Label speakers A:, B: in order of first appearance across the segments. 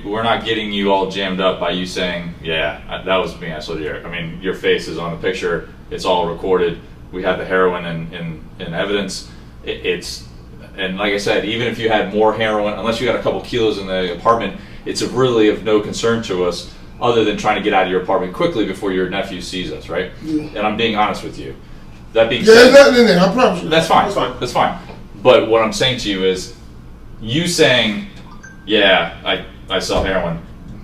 A: we're not getting you all jammed up by you saying, yeah, that was me, I sold you. I mean, your face is on the picture, it's all recorded, we have the heroin in evidence. And like I said, even if you had more heroin, unless you got a couple kilos in the apartment, it's really of no concern to us other than trying to get out of your apartment quickly before your nephew sees us, right? Yeah. And I'm being honest with you. That being said,
B: there's nothing in there, I promise you.
A: That's fine. That's fine. But what I'm saying to you is, you saying, yeah, I sell heroin,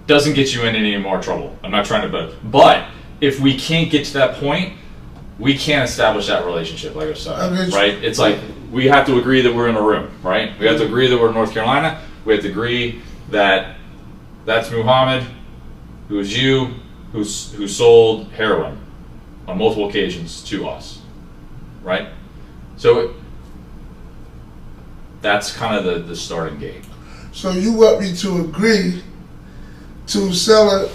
A: doesn't get you in any more trouble. I'm not trying to, but if we can't get to that point, we can't establish that relationship, like I said, right? It's like, we have to agree that we're in a room, right? We have to agree that we're in North Carolina. We have to agree that that's Muhammad, who is you, who sold heroin on multiple occasions to us, right? So that's kind of the starting gate.
B: So you want me to agree to sell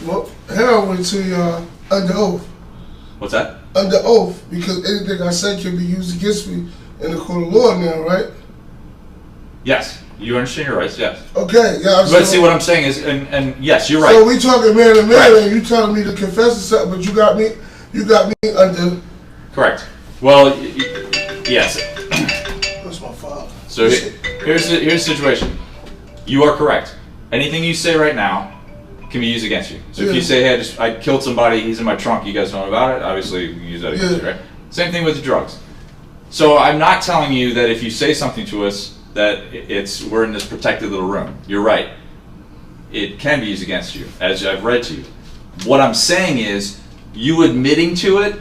B: heroin to you under oath?
A: What's that?
B: Under oath, because anything I say can be used against me in the court of law now, right?
A: Yes. You understand your rights, yes.
B: Okay, yeah.
A: But see, what I'm saying is, and yes, you're right.
B: So we talking man to man, and you telling me to confess to something, but you got me under.
A: Correct. Well, yes.
B: That's my father.
A: So here's the situation. You are correct. Anything you say right now can be used against you. So if you say, hey, I killed somebody, he's in my trunk, you guys know about it, obviously you can use that against you, right? Same thing with the drugs. So I'm not telling you that if you say something to us that we're in this protected little room. You're right. It can be used against you, as I've read to you. What I'm saying is, you admitting to it,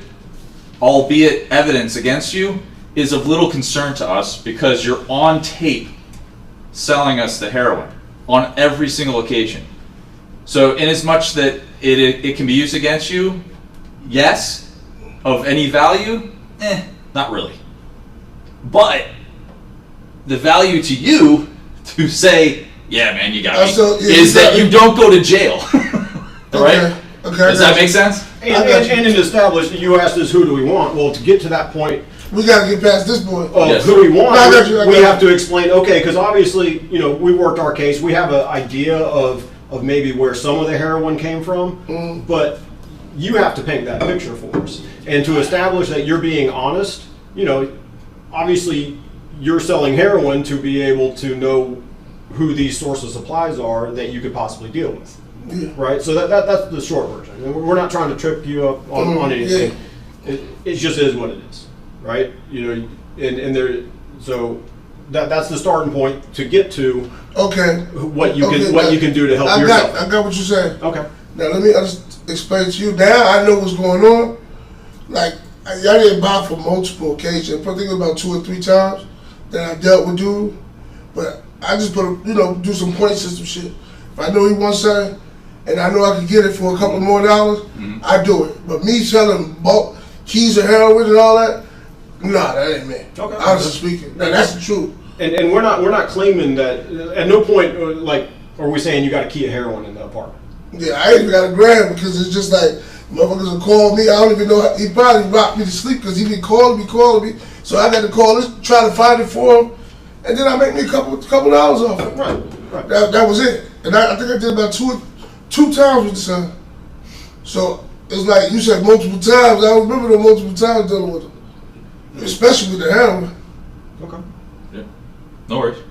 A: albeit evidence against you, is of little concern to us because you're on tape selling us the heroin on every single occasion. So inasmuch that it can be used against you, yes. Of any value, not really. But the value to you to say, yeah, man, you got me, is that you don't go to jail. Right? Okay. Does that make sense?
C: And in establish, you asked us, who do we want? Well, to get to that point,
B: we got to get past this point.
C: Who do we want? We have to explain, okay, because obviously, we worked our case. We have an idea of maybe where some of the heroin came from, but you have to paint that picture for us. And to establish that you're being honest, obviously you're selling heroin to be able to know who these source of supplies are that you could possibly deal with. Yeah. Right? So that's the short version. We're not trying to trip you up on anything. Yeah. It just is what it is. Right? So that's the starting point to get to what you can do to help yourself.
B: I got what you're saying.
C: Okay.
B: Now let me just explain to you. Now I know what's going on. Like, I didn't buy for multiple occasions. I think about 2 or 3 times that I dealt with dude. But I just do some point system shit. If I know he wants something and I know I can get it for a couple more dollars, I do it. But me selling bulk keys of heroin and all that, nah, that ain't me. Okay. Honestly speaking, that's the truth.
C: And we're not claiming that. At no point are we saying you got a key of heroin in the apartment.
B: Yeah, I ain't even got a gram because it's just like motherfuckers will call me. I don't even know. He probably rocked me to sleep because he been calling me. So I got to call this, try to find it for him, and then I make me a couple dollars off it. Right. That was it. And I think I did about two times with the son. So it's like you said multiple times. I remember the multiple times dealing with him, especially with the heroin.
C: Okay.
A: Yeah. No worries.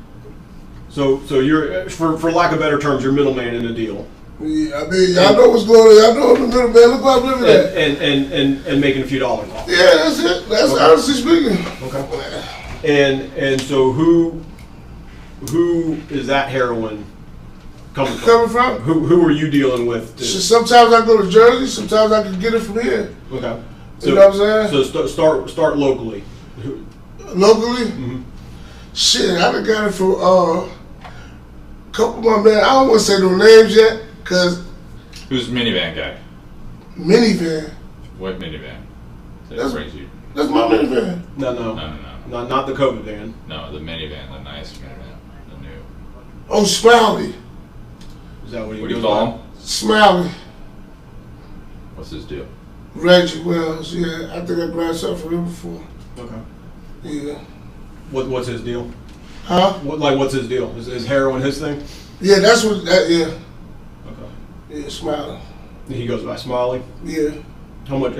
C: So you're, for lack of better terms, you're middleman in the deal.
B: Yeah, I mean, y'all know what's going on. Y'all know I'm the middleman. Look what I'm living at.
C: And making a few dollars off.
B: Yeah, that's it. That's honestly speaking.
C: Okay. And so who is that heroin coming from? Who are you dealing with?
B: Sometimes I go to Jersey. Sometimes I can get it from here.
C: Okay.
B: So, you know what I'm saying?
C: So start locally.
B: Locally? Mm-hmm. Shit, I done got it from a couple of my men. I don't want to say no names yet, cause.
A: Who's minivan guy?
B: Minivan.
A: What minivan? That brings you.
B: That's my minivan.
C: No. Not the COVID van.
A: No, the minivan, the nice minivan, the new.
B: Oh, Smiley.
C: Is that what
A: do you call him?
B: Smiley.
A: What's his deal?
B: Reggie Wells. Yeah, I think I grabbed something from him before.
C: Okay.
B: Yeah.
C: What's his deal?
B: Huh?
C: What's his deal? Is heroin his thing?
B: Yeah, that's what that. Yeah.
C: Okay.
B: Yeah, Smiley.
C: He goes by Smiley.
B: Yeah.
C: How much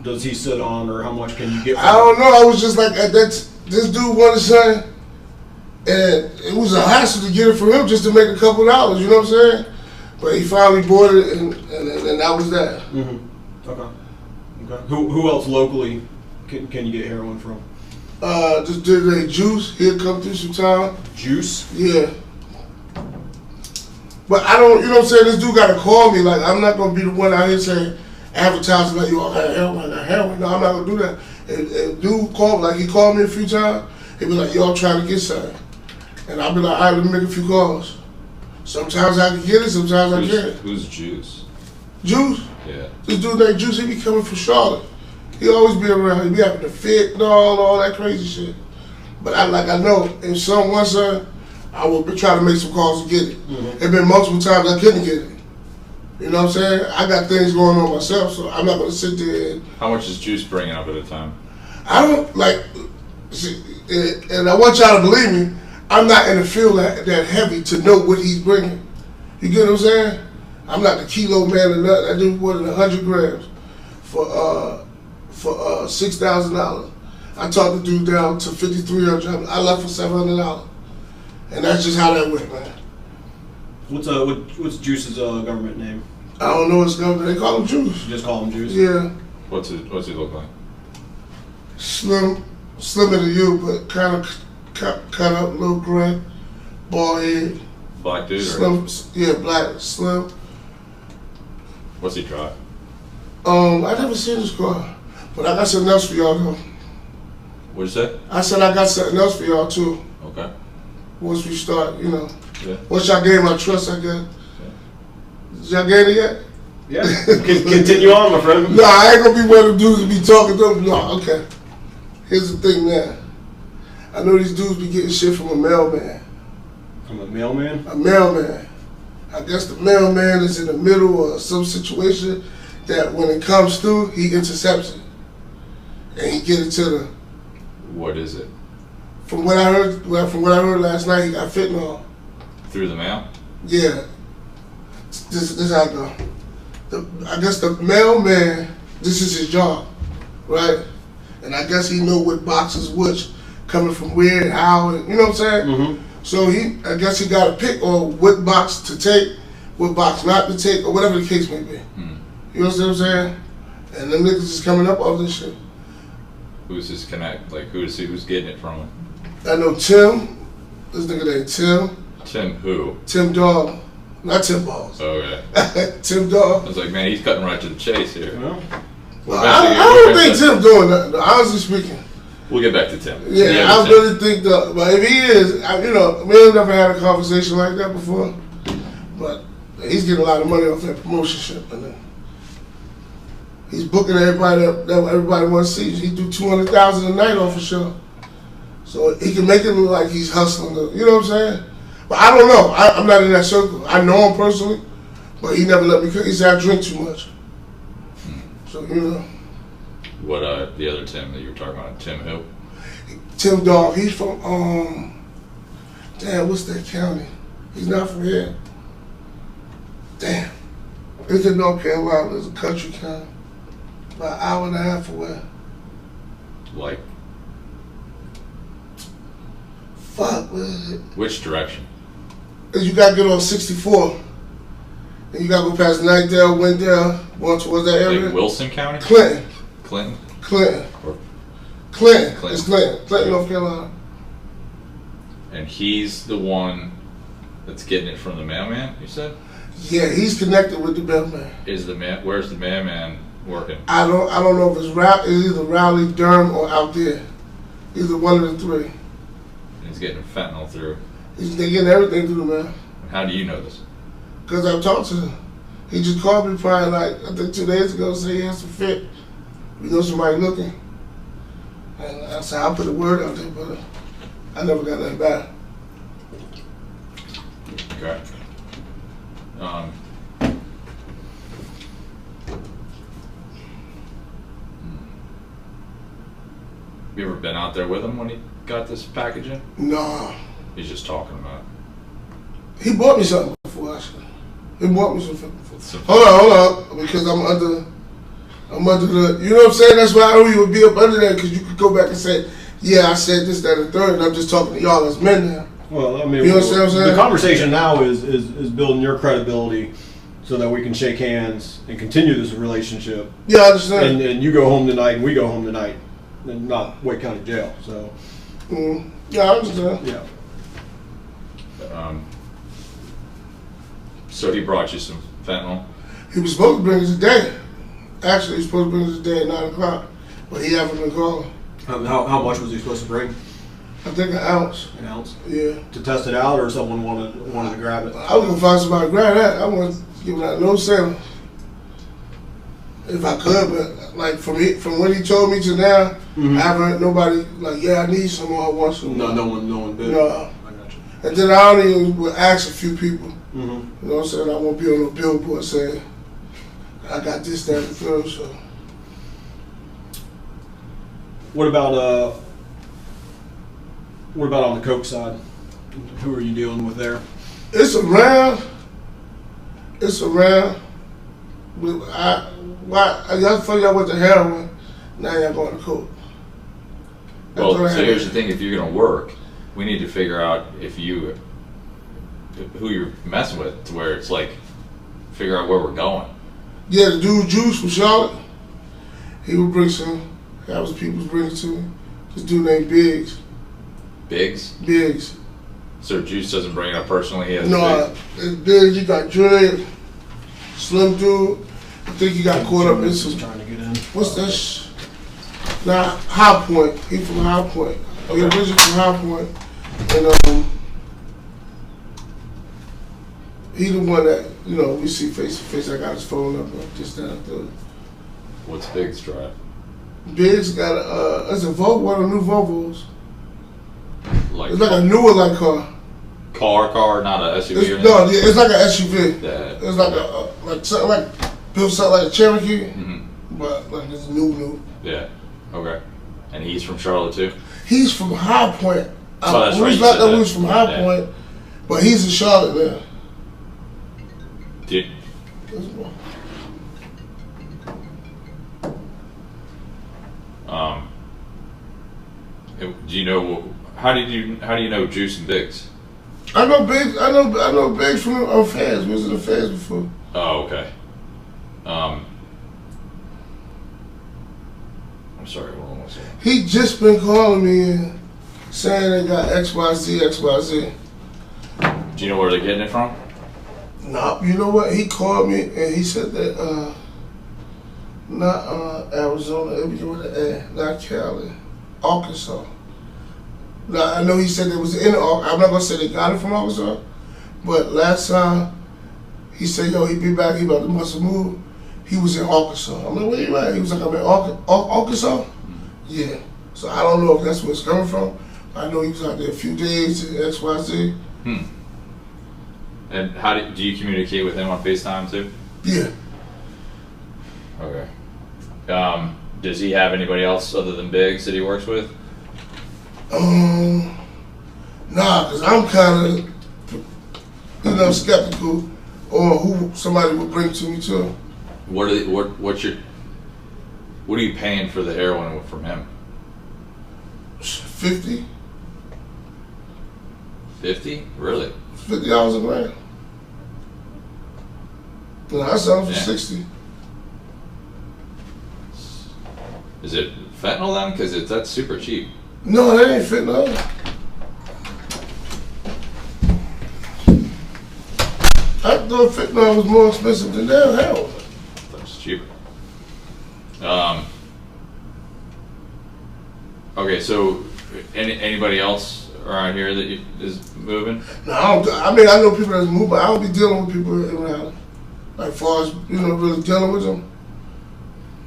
C: does he sit on, or how much can you get? From
B: I don't know. I was just like, this dude wanted something, and it was a hassle to get it from him just to make a couple dollars. You know what I'm saying? But he finally bought it, and that was that.
C: Mm-hmm. Okay. Who else locally can you get heroin from?
B: This dude named Juice. He'll come through sometime.
C: Juice?
B: Yeah. But I don't, you know what I'm saying? This dude got to call me. Like, I'm not going to be the one out here saying, advertising like, yo, I got heroin, I got heroin. No, I'm not going to do that. And dude called, like, he called me a few times. He'd be like, yo, I'm trying to get something. And I'll be like, all right, let me make a few calls. Sometimes I can get it, sometimes I can't.
A: Who's Juice?
B: Juice?
A: Yeah.
B: This dude named Juice, he be coming from Charlotte. He always be around. He be having the fit and all that crazy shit. But I know if someone said, I will try to make some calls to get it. Mm-hmm. It been multiple times I couldn't get it. You know what I'm saying? I got things going on myself, so I'm not going to sit there and...
A: How much is Juice bringing up at a time?
B: I don't, like... See, and I want y'all to believe me, I'm not in the field that heavy to know what he's bringing. You get what I'm saying? I'm not the kilo man or nothing. I do more than 100 grams for $6,000. I talked the dude down to $5,300. I left for $700. And that's just how that went, man.
C: What's Juice's government name?
B: I don't know his government. They call him Juice.
C: You just call him Juice?
B: Yeah.
A: What's he look like?
B: Slimmer than you, but kind of cut up, little gray, bald head.
A: Black dude?
B: Slim, yeah, black, slim.
A: What's he drive?
B: I never seen his car, but I got something else for y'all though.
A: What'd you say?
B: I said I got something else for y'all too.
A: Okay.
B: Once we start, you know.
A: Yeah.
B: Once y'all gain my trust, I guess. Did y'all gain it yet?
C: Yeah. Continue on, my friend.
B: No, I ain't gonna be one of the dudes to be talking to them. No, okay. Here's the thing now. I know these dudes be getting shit from a mailman.
C: From a mailman?
B: A mailman. I guess the mailman is in the middle of some situation that when it comes through, he intercepts it. And he get it to the...
A: What is it?
B: From what I heard last night, he got fentanyl.
A: Through the mail?
B: Yeah. This how it go. I guess the mailman, this is his job, right? And I guess he know what boxes which, coming from where and how, and, you know what I'm saying? Mm-hmm. So I guess he got to pick on what box to take, what box not to take, or whatever the case may be. Mm. You know what I'm saying? And them niggas is coming up off this shit.
A: Who's his connect? Like, who's getting it from him?
B: I know Tim. This nigga named Tim.
A: Tim who?
B: Tim Dog. Not Tim Balls.
A: Oh, yeah.
B: Tim Dog.
A: I was like, man, he's cutting right to the chase here.
B: Well, I don't think Tim doing nothing, honestly speaking.
A: We'll get back to Tim.
B: Yeah, I really think that. But if he is, you know, we have never had a conversation like that before. But he's getting a lot of money off that promotion shit. And he's booking everybody that everybody wants to see. He do $200,000 a night off a show. So he can make it look like he's hustling. You know what I'm saying? But I don't know. I'm not in that circle. I know him personally, but he never let me. He said I drink too much. So you know.
A: What the other Tim that you were talking about? Tim who?
B: Tim Dog. He's from damn, what's that county? He's not from here. Damn. It's in North Carolina. It's a country county. About an hour and a half away.
A: Like?
B: Fuck, what is it?
A: Which direction?
B: You gotta get on 64. And you gotta go past Nightdale, Wendell, going towards that area.
A: Like Wilson County?
B: Clinton.
A: Clinton?
B: Clinton.
A: Or
B: Clinton.
A: Clinton.
B: It's Clinton. Clinton, North Carolina.
A: And he's the one that's getting it from the mailman, you said?
B: Yeah, he's connected with the mailman.
A: Where's the mailman working?
B: I don't know if it's either Raleigh, Durham, or out there. Either one of the three.
A: And he's getting fentanyl through.
B: They're getting everything through the mail.
A: How do you know this?
B: Because I've talked to him. He just called me probably like, I think 2 days ago, say he has some fit. We know somebody looking. And I said, I'll put a word out there, but I never got nothing back.
A: Okay. You ever been out there with him when he got this package in?
B: No.
A: He's just talking about it.
B: He bought me something before, actually. He bought me something before. Hold on, because I'm under the, you know what I'm saying? That's why I knew you would be up under that, because you could go back and say, yeah, I said this, that, and third, and I'm just talking to y'all as men now.
C: Well, I mean,
B: you know what I'm saying?
C: The conversation now is building your credibility so that we can shake hands and continue this relationship.
B: Yeah, I understand.
C: And you go home tonight and we go home tonight and not Wake County Jail. So.
B: Yeah, I understand.
C: Yeah.
A: So he brought you some fentanyl?
B: He was supposed to bring it today. Actually, he was supposed to bring it today at 9 o'clock, but he haven't been calling.
C: How much was he supposed to bring?
B: I think an ounce.
C: An ounce?
B: Yeah.
C: To test it out, or someone wanted to grab it?
B: I was gonna find somebody to grab that. I wasn't giving out no sale. If I could, but like from when he told me to now, I haven't heard nobody like, yeah, I need some or I want some.
C: No one did.
B: No.
C: I got you.
B: And then I only would ask a few people.
C: Mm-hmm.
B: You know what I'm saying? I won't be on no billboard saying I got this, that, and the third. So.
C: What about on the coke side? Who are you dealing with there?
B: It's around. Y'all thought y'all went to heroin. Now y'all going to coke.
A: Well, so here's the thing: if you're gonna work, we need to figure out who you're messing with, to where it's like, figure out where we're going.
B: Yeah, the dude Juice from Charlotte, he would bring some. That was people's bringing to me. This dude named Biggs. Biggs.
A: So Juice doesn't bring it up personally. He has
B: it's Biggs. You got Dre, Slim dude. I think he got caught up in some.
C: Trying to get in.
B: What's that? Nah, High Point. He from High Point. He originally from High Point, and he the one that we see face to face. I got his phone number. Just that.
A: What's Biggs drive?
B: Biggs got it's a Volvo, one of the new Volvos. It's like a newer car.
A: Car, not a SUV.
B: It's like an SUV.
A: Yeah.
B: It's like something like built something like a Cherokee, but like it's new.
A: Yeah. Okay. And he's from Charlotte too.
B: He's from High Point.
A: That's right.
B: He was from High Point, but he's in Charlotte now.
A: Dude. Do you know how do you know Juice and Biggs?
B: I know Biggs. I know Biggs from fans. We was in the fans before.
A: Oh, okay. I'm sorry. Hold on one second.
B: He just been calling me and saying they got XYZ.
A: Do you know where they're getting it from?
B: No, you know what? He called me and he said that not Arizona, it was with an A, not Cali, Arkansas. Now I know he said it was in I'm not gonna say they got it from Arkansas, but last time he said, yo, he be back, he about to must have moved. He was in Arkansas. I'm like, where you at? He was like, I'm in Arkansas? Yeah. So I don't know if that's where it's coming from. I know he was out there a few days to XYZ.
A: And how do you communicate with him on FaceTime too?
B: Yeah.
A: Okay. Does he have anybody else other than Biggs that he works with?
B: Nah, because I'm kind of, skeptical on who somebody would bring to me too.
A: What are you paying for the heroin from him?
B: 50.
A: 50? Really?
B: $50 a gram. No, I sell them for 60.
A: Is it fentanyl then? Because that's super cheap.
B: No, that ain't fentanyl. I thought fentanyl was more expensive than damn heroin.
A: That's cheaper. Okay, so anybody else around here that is moving?
B: No, I know people that's moving, but I don't be dealing with people around. Like, far as, really dealing with them.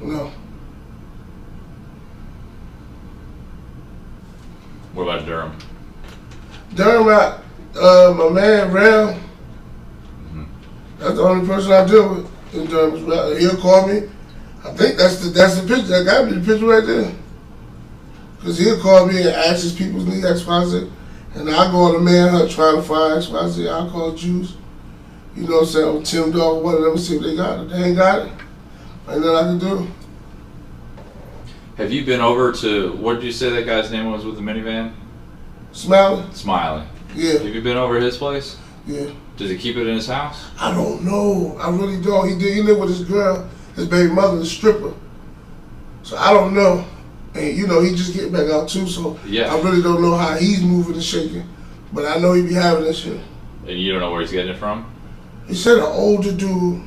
B: No.
A: What about Durham?
B: Durham, my man, Ram. That's the only person I deal with in Durham. He'll call me. I think that's the picture. That gotta be the picture right there. Because he'll call me and ask his people need XYZ. And I go on a manhunt trying to find XYZ alcohol juice. You know what I'm saying? Or Tim Dog, one of them, see if they got it. They ain't got it. Ain't nothing I can do.
A: Have you been over to, what did you say that guy's name was with the minivan?
B: Smiley? Yeah.
A: Have you been over to his place?
B: Yeah.
A: Does he keep it in his house?
B: I don't know. I really don't. He lived with his girl, his baby mother, the stripper. So I don't know. And you know, he just getting back out too, so
A: yeah.
B: I really don't know how he's moving and shaking. But I know he be having that shit.
A: And you don't know where he's getting it from?
B: He said an older dude.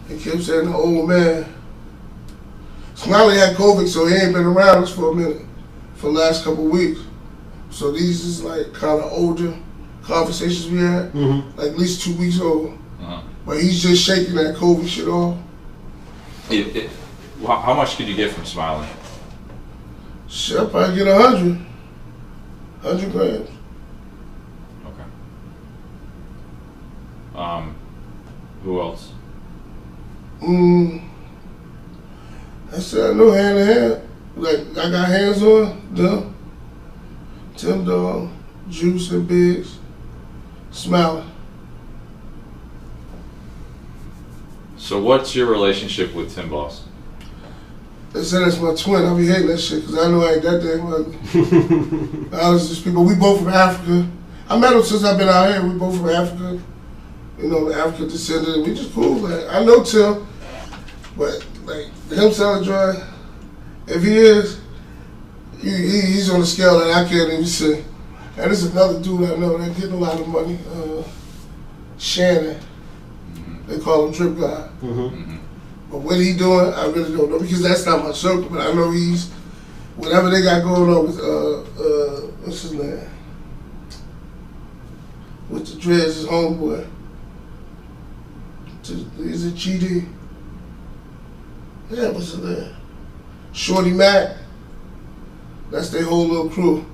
B: He kept saying an old man. Smiley had COVID, so he ain't been around us for a minute, for the last couple of weeks. So these is like kind of older conversations we had, like at least 2 weeks old. But he's just shaking that COVID shit off.
A: How much could you get from Smiley?
B: Shit, I'll probably get 100 grams.
A: Okay. Who else?
B: I said I know hand to hand. Like I got hands on them. Tim Dog, Juice and Biggs, Smiley.
A: So what's your relationship with Tim Boss?
B: They said that's my twin. I be hating that shit because I know I ain't that damn ugly. I was just people. We both from Africa. I met him since I've been out here. We both from Africa. You know, African descendant. We just cool. Like I know Tim, but like him selling drugs, if he is, he's on a scale that I can't even see. And there's another dude I know that getting a lot of money. Shannon. They call him Drip God. But what he doing, I really don't know because that's not my circle. But I know he's whatever they got going on with what's his name? With the dreads, his homeboy. Is it GD? Yeah, what's his name? Shorty Mac. That's their whole little crew.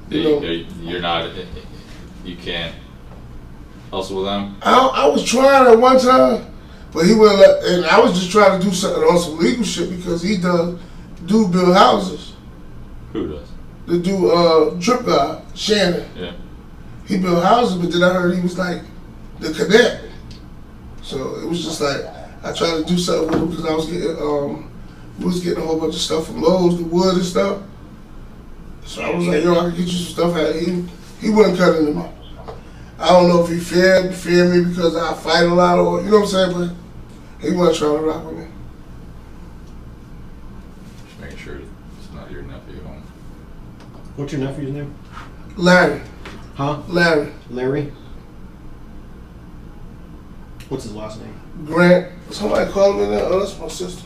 A: You're not. You can't hustle with them.
B: I was trying at one time, but he wouldn't let. And I was just trying to do something on some legal shit because he do build houses.
A: Who does?
B: The dude, Drip God, Shannon.
A: Yeah.
B: He built houses, but then I heard he was like the cadet. So it was just like I tried to do something with him because I was getting we was getting a whole bunch of stuff from Lowe's, the wood and stuff. So I was like, yo, I can get you some stuff. He wouldn't cut into me. I don't know if he feared me because I fight a lot or you know what I'm saying, but he wasn't trying to rock with me.
A: Just making sure it's not your nephew home.
C: What's your nephew's name?
B: Larry.
C: Huh?
B: Larry.
C: Larry? What's his last name?
B: Grant. Somebody called me that. Oh, that's my sister.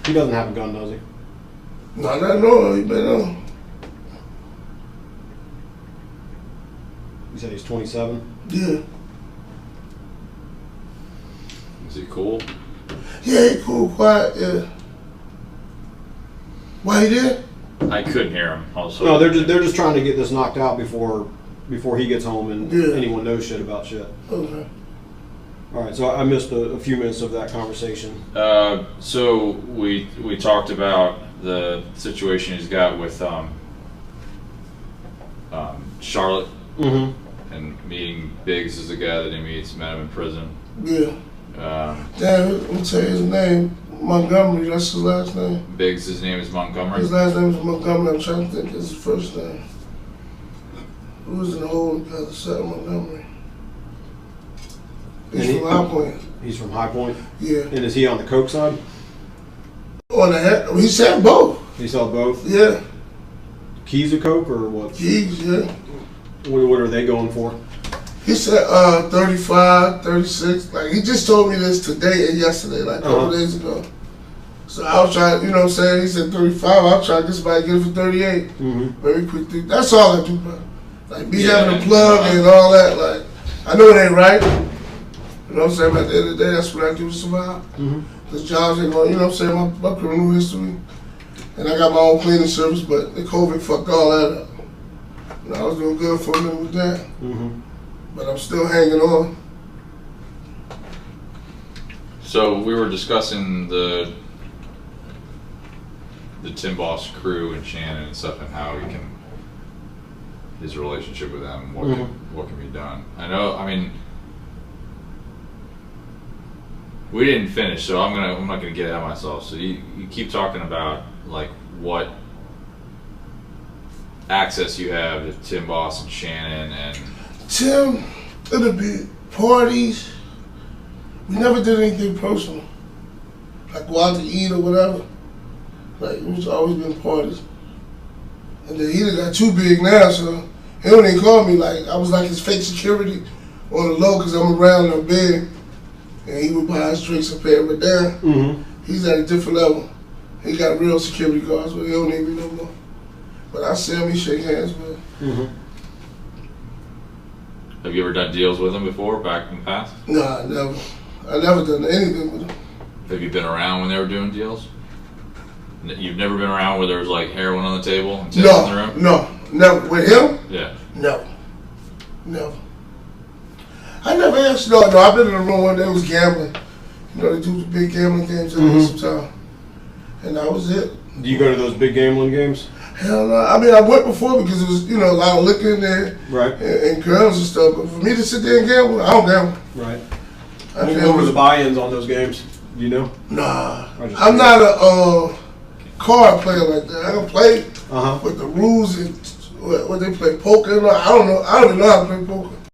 C: He doesn't have a gun, does he?
B: No, not no. He been on.
C: You said he's 27?
B: Yeah.
A: Is he cool?
B: Yeah, he cool, quiet, yeah. Why he did?
A: I couldn't hear him. Also.
C: No, they're just trying to get this knocked out before he gets home and anyone knows shit about shit.
B: Okay.
C: All right, so I missed a few minutes of that conversation.
A: So we talked about the situation he's got with Charlotte and meeting Biggs is the guy that he met him in prison.
B: Yeah. Damn, let me tell you his name. Montgomery, that's his last name.
A: Biggs, his name is Montgomery?
B: His last name is Montgomery. I'm trying to think of his first name. Who was in the hole together? Seth Montgomery. He's from High Point.
C: He's from High Point?
B: Yeah.
C: And is he on the coke side?
B: On the head? He said both.
C: He saw both?
B: Yeah.
C: Keys of coke or what?
B: Keys, yeah.
C: What are they going for?
B: He said 35, 36. Like, he just told me this today and yesterday, like a couple days ago. So I was trying, you know what I'm saying? He said 35. I was trying to get somebody to get it for 38. Very quickly. That's all I do, bro. Like, me having a plug and all that, like, I know it ain't right. You know what I'm saying? But at the end of the day, that's what I do to survive. Because jobs ain't going, you know what I'm saying? My criminal history. And I got my own cleaning service, but the COVID fucked all that up. And I was doing good for a minute with that. But I'm still hanging on.
A: So we were discussing the Tim Boss crew and Shannon and stuff and how he can his relationship with them, what can be done. I know. I mean, we didn't finish, so I'm not gonna get ahead of myself. So you keep talking about like what access you have to Tim Boss and Shannon and
B: Tim. It'll be parties. We never did anything personal, like go out to eat or whatever. Like it's always been parties. And then he done got too big now, so he don't even call me. Like I was like his fake security on the low because I'm around and big. And he would buy his drinks and pay it down.
C: Mm-hmm.
B: He's at a different level. He got real security guards, but he don't need me no more. But I see him, he shake hands, man.
C: Mm-hmm.
A: Have you ever done deals with him before, back in the past?
B: Nah, never. I never done anything with him.
A: Have you been around when they were doing deals? You've never been around where there was like heroin on the table and tits in the room?
B: No, never. With him?
A: Yeah.
B: No. Never. I never asked. No, I've been in a room where they was gambling. You know, they do the big gambling games at some time. And that was it.
C: Do you go to those big gambling games?
B: Hell no. I mean, I went before because it was, you know, a lot of liquor in there.
C: Right.
B: And girls and stuff. But for me to sit there and gamble, I don't gamble.
C: Right.
B: What
C: were the buy-ins on those games? Do you know?
B: Nah. I'm not a card player like that. I don't play with the rules and what they play poker. I don't know. I don't even know how to play poker.